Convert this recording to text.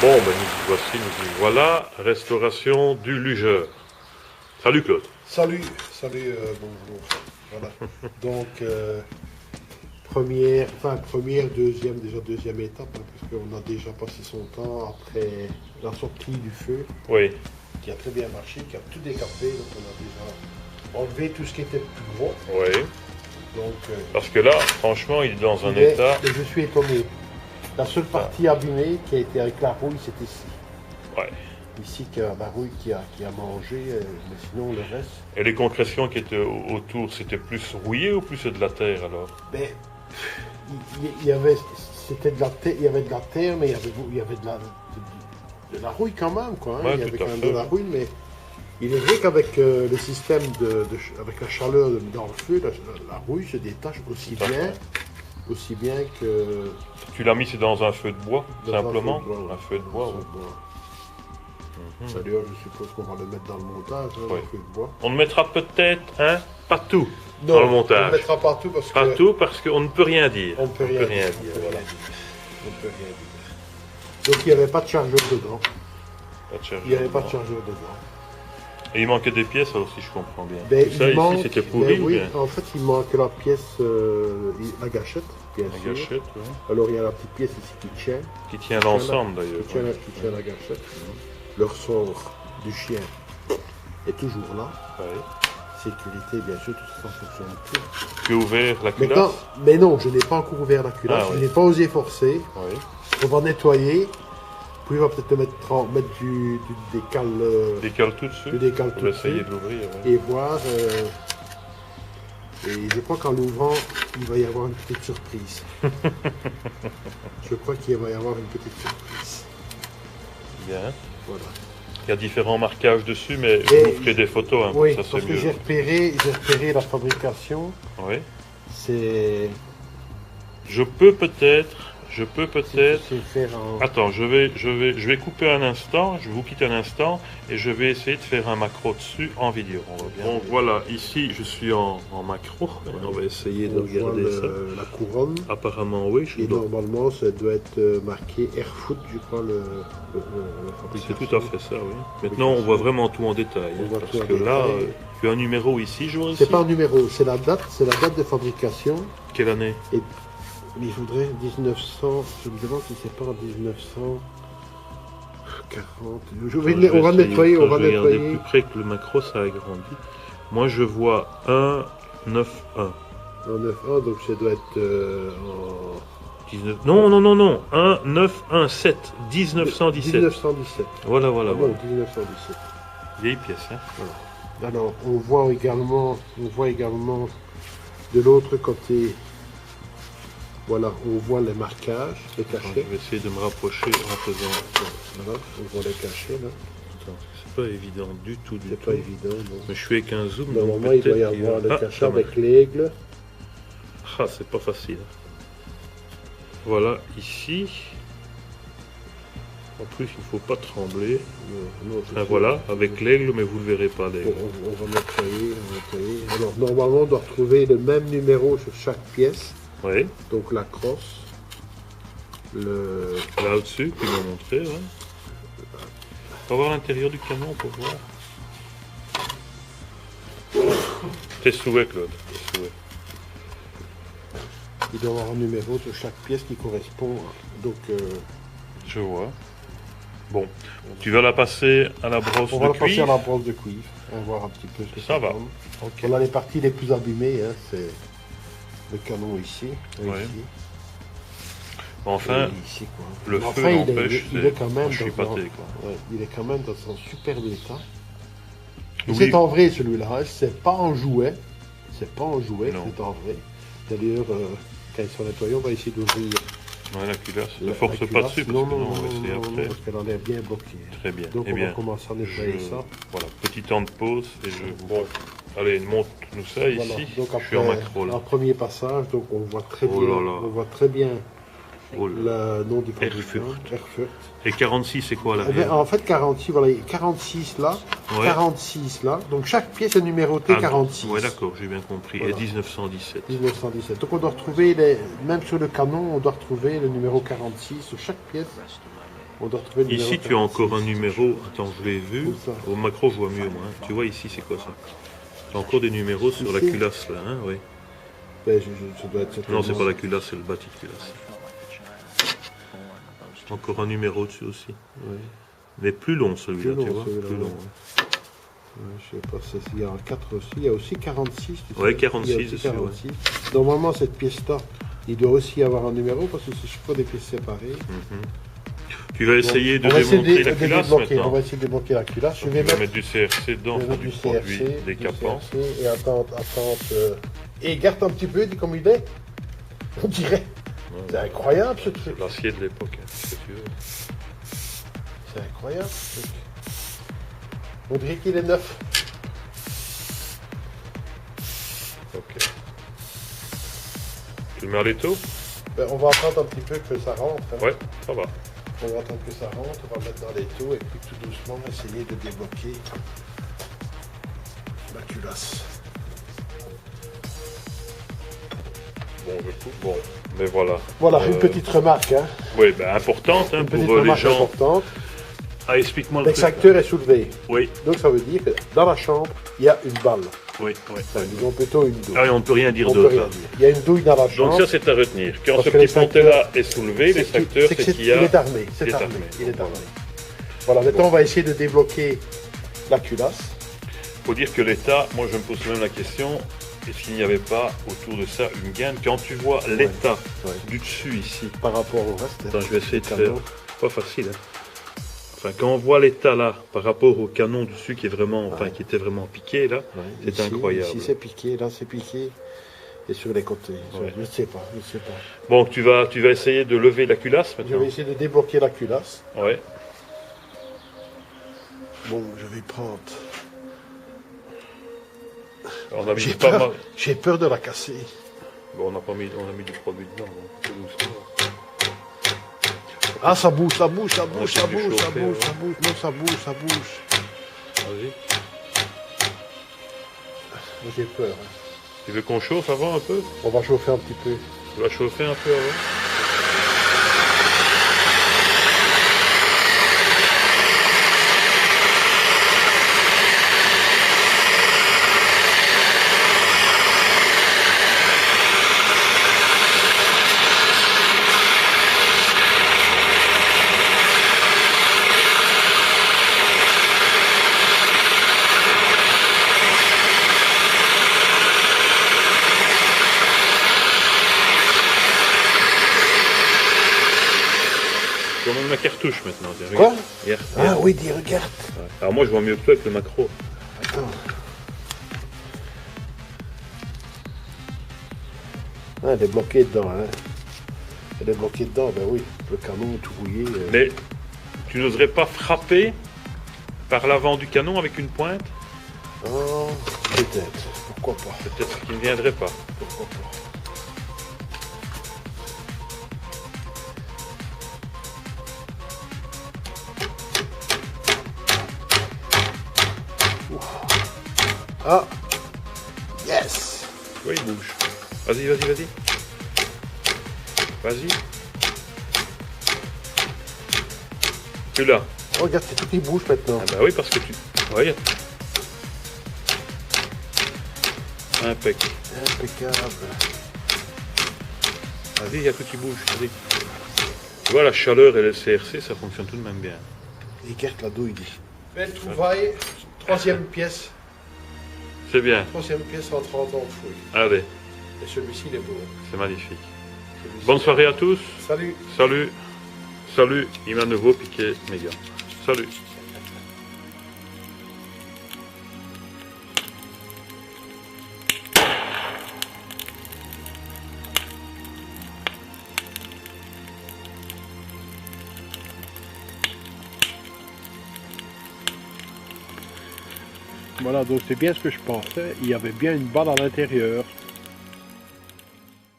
Bon, ben nous y voilà, restauration du lugeur. Salut Claude. Salut, bonjour. Voilà. Donc, première, deuxième étape, hein, parce qu'on a déjà passé son temps après la sortie du feu, Oui, qui a très bien marché, qui a tout décapé, donc on a déjà enlevé tout ce qui était plus gros. oui. Donc, Parce que là, franchement, il est dans un état. et je suis étonné. La seule partie abîmée qui a été avec la rouille, c'est ici. Ouais. Ici, qu'il y a la rouille qui a mangé, mais sinon le reste. Et les concrétions qui étaient autour, c'était plus rouillé ou plus de la terre alors? Ben, il y avait, c'était de la terre, il y avait de la terre, mais il y avait de la rouille quand même, quoi. Hein. Ouais, Il y avait tout à quand même fait. de la rouille, mais il est vrai qu'avec le système avec la chaleur dans le feu, la rouille se détache Tout à fait. aussi bien que Tu l'as mis, c'est dans un feu de bois, dans un simplement? feu de bois, ouais. Un feu de bois, oui. D'ailleurs, je suppose qu'on va le mettre dans le montage, hein, Ouais. le feu de bois. On le mettra peut-être, hein, pas tout Non, dans le on le montage. mettra partout parce Pas que tout parce qu'on ne peut rien dire. on ne peut rien dire. dire, voilà. On ne peut rien dire. Donc il n'y avait pas de chargeur dedans. Pas de chargeur Il n'y avait pas de dedans. chargeur dedans. Et il manquait des pièces, ça aussi, je comprends bien. Ben, Tout ça il ici, manque- c'était pourri ben ou oui, bien? en fait, il manque la pièce, la gâchette, bien La sûr. gâchette, oui. Alors, il y a la petite pièce ici qui tient. Qui tient l'ensemble d'ailleurs. Qui tient la gâchette. Le ressort du chien est toujours là. Ouais. Sécurité, bien sûr, tout ça fonctionne plus. Tu as ouvert la Maintenant, culasse? mais non, je n'ai pas encore ouvert la culasse. Ah, oui. Je n'ai pas osé forcer. Oui. On va nettoyer. Puis, on va peut-être mettre du décal, Décale tout dessus. du décal Pour tout essayer dessus de l'ouvrir. Ouais. et voir. Et je crois qu'en l'ouvrant, il va y avoir une petite surprise. Je crois qu'il va y avoir une petite surprise. Bien. Voilà. Il y a différents marquages dessus, mais Et- vous ferez des photos, hein, Oui, comme ça parce c'est que mieux. j'ai repéré la fabrication. Oui. C'est Je peux peut-être. c'est faire en. Attends, je vais couper un instant, je vais vous quitter un instant et je vais essayer de faire un macro dessus en vidéo. On va bien. Donc voilà, ici je suis en macro. Et on va essayer de On voit regarder ça. la couronne. Apparemment, oui, je Et dois. normalement, ça doit être marqué Airfoot, je crois, la Oui, fabrication. c'est tout à fait ça, oui. Maintenant, on voit vraiment tout en détail. On hein, voit parce tout en que là, détail. tu as un numéro ici, je vois ici. C'est pas un numéro, c'est la date de fabrication. Quelle année? Et il faudrait 1900, je me demande si c'est pas en 1940. On va nettoyer, on va Je vais regarder nettoyer. plus près que le macro, ça a grandi. Moi, je vois 1, 9, 1. En 9.1, donc ça doit être en 19... Non, 1, 9, 1, 7. 1917. 1917. Voilà. Ah bon, 1917. Vieille pièce, hein. Voilà. Alors, on voit également de l'autre côté, voilà, on voit les marquages, les Attends, je cachets. vais essayer de me rapprocher en faisant... Voilà, on voit les cachets là. Attends, c'est pas évident du tout, C'est pas évident. Non. Mais je suis avec un zoom, donc Normalement, il doit y peut-être qu'il avoir va- le Ah, cachet quand même. avec l'aigle. Ah, c'est pas facile. Voilà, ici. En plus, il ne faut pas trembler. Non, Enfin, voilà, avec l'aigle, mais vous ne le verrez pas, l'aigle. On va nettoyer. Alors, normalement, on doit retrouver le même numéro sur chaque pièce. Oui, Donc, la crosse, le... là au-dessus, tu m'as montré. Ouais. On va voir l'intérieur du canon pour voir. Tes souhaits, Claude. Tes souhaits. il doit y avoir un numéro sur chaque pièce qui correspond. Donc, Je vois. Bon, tu vas la passer à la brosse on va de la passer à cuivre. la brosse de cuivre. On va voir un petit peu ce que Ça va. donne. Ok. Voilà les parties les plus abîmées. Hein, c'est le canon ici. Ouais. Ici. Enfin, Et ici, quoi. le Mais feu enfin, n'empêche, il est quand même je suis dans pâté, quoi. ouais, il est quand même dans un superbe état. Et Oui. c'est en vrai celui-là, hein, c'est pas en jouet. C'est pas en jouet, Non. c'est en vrai. D'ailleurs, quand ils sont nettoyés, on va essayer d'ouvrir Ouais, la culasse. Ne la force pas culasse. dessus, parce que non, on va essayer après. parce qu'elle en est bien bloquée. Très bien. Donc eh on bien, va commencer à nettoyer ça. Voilà, petit temps de pause et je... Bon, allez, montre-nous ça ici. Voilà. Donc Je suis en macro un là. premier passage, donc on voit très Oh bien, là là. on voit très bien Oh là. le nom du fabricant, Erfurt. Erfurt. Et 46, c'est quoi Eh ben, l'arrière? en fait, 46, voilà, 46 là, Ouais. 46 là. Donc chaque pièce est numérotée Ah, 46. Ouais, d'accord, j'ai bien compris. Voilà. Et 1917. 1917. Donc on doit retrouver, même sur le canon, on doit retrouver le numéro 46 sur chaque pièce. On doit retrouver le numéro Ici, tu as encore un numéro. Attends, je l'ai vu. Où ça? Au macro, je vois mieux, moi. Tu vois, ici, c'est quoi ça? Tu as encore des numéros sur la Ici? culasse, là, hein? Oui. Ben, ça doit être Non, c'est certainement- pas la culasse, c'est le bâti de culasse. Encore un numéro dessus aussi. Oui. Mais plus long, celui-là, Plus tu long, vois? celui-là, Plus long, ouais. ouais. Ouais, je sais pas, il y a 4 aussi. Il y a aussi 46. Tu sais. Ouais, 46, Il y a aussi dessus, ouais. 46. Normalement, cette pièce-là, il doit aussi avoir un numéro parce que c'est chaque fois des pièces séparées. Tu vas essayer de On va essayer démontrer la de culasse débloquer. On maintenant. va essayer de débloquer la culasse. Je Tu vais vas mettre mettre du CRC dedans, je vais pour mettre du du produit CRC, décapant. du CRC et attente. Et garde un petit peu, dis comme il est. On dirait. C'est incroyable ce truc. C'est l'acier de l'époque, hein, si tu veux. C'est incroyable ce truc. On dirait qu'il est neuf. Ok. Tu le mets à l'étau? Ben, on va attendre un petit peu que ça rentre. Hein. Ouais, ça va. On va attendre que ça rentre, on va le mettre dans l'étau et puis tout doucement essayer de débloquer la culasse. Bon, mais voilà. Voilà, une petite remarque, hein. Oui, ben importante hein, Une pour petite les remarque gens. importante. Ah, explique-moi le truc. L'extracteur est soulevé. Oui, Donc ça veut dire que dans la chambre, il y a une balle. oui, oui. Enfin, disons plutôt une douille. Ah oui, on ne peut rien dire On peut d'autre. rien hein. dire. Il y a une douille dans la chambre. Donc ça, c'est à retenir. Quand Parce ce que petit l'extracteur- pontet-là est soulevé, l'extracteur, c'est qu'il y a... Il est armé. C'est il est armé. armé. Il est armé. Voilà, maintenant on va essayer de débloquer la culasse. Il faut dire que l'État, moi je me pose même la question, est-ce qu'il n'y avait pas autour de ça une gaine? Quand tu vois l'état Ouais. du dessus ici, Par rapport au reste. attends, je vais essayer de faire, canon. pas facile, hein. Enfin, quand on voit l'état là, par rapport au canon dessus qui est vraiment, enfin, qui était vraiment piqué là, Ouais, c'est ici, incroyable. Ici c'est piqué, là c'est piqué. Et sur les côtés. Ouais. Je ne sais pas, je ne sais pas. Bon, tu vas essayer de lever la culasse Je maintenant. vais essayer de débloquer la culasse. Ouais. Bon, je vais prendre. On a mis J'ai pas peur, mal. j'ai peur de la casser. Bon, on a mis du produit dedans. Donc, tout doucement. Ah, ça bouge, ça bouge, ça bouge, va ça essayer de bouge, ça chauffer, bouge, ouais. ça bouge. Non, ça bouge, ça bouge. Vas-y. Moi, j'ai peur. Hein. Tu veux qu'on chauffe avant un peu? On va chauffer un petit peu. Tu vas chauffer un peu avant? Je vois même ma cartouche maintenant. Tiens, Quoi? regarde. Regarde, Ah regarde. oui, dis, regarde. Ouais. Alors moi je vois mieux que toi avec le macro. Attends. Ah, elle est bloquée dedans, hein. Elle est bloquée dedans, ben oui. Le canon tout rouillé. Mais tu n'oserais pas frapper par l'avant du canon avec une pointe? Oh, peut-être. Pourquoi pas? C'est peut-être ce qui ne viendrait pas. Pourquoi pas? Ah! Yes! Oui, il bouge. Vas-y, vas-y, vas-y. Vas-y. Tu l'as. Oh, regarde, c'est tout qui bouge maintenant. Ah bah oui, parce que tu... Regarde. Impec. Impeccable. Vas-y, il y a tout qui bouge. Vas-y. Tu vois, la chaleur et le CRC, ça fonctionne tout de même bien. Regarde la douille. Belle trouvaille. Troisième pièce. C'est bien. Troisième pièce en 30 ans de fouille. Allez, Et celui-ci, il est beau. c'est magnifique. Celui-ci. Bonne soirée à tous. Salut. Salut. Salut. Il m'a à nouveau piqué mes gars. Salut. Voilà, donc c'est bien ce que je pensais. Il y avait bien une balle à l'intérieur.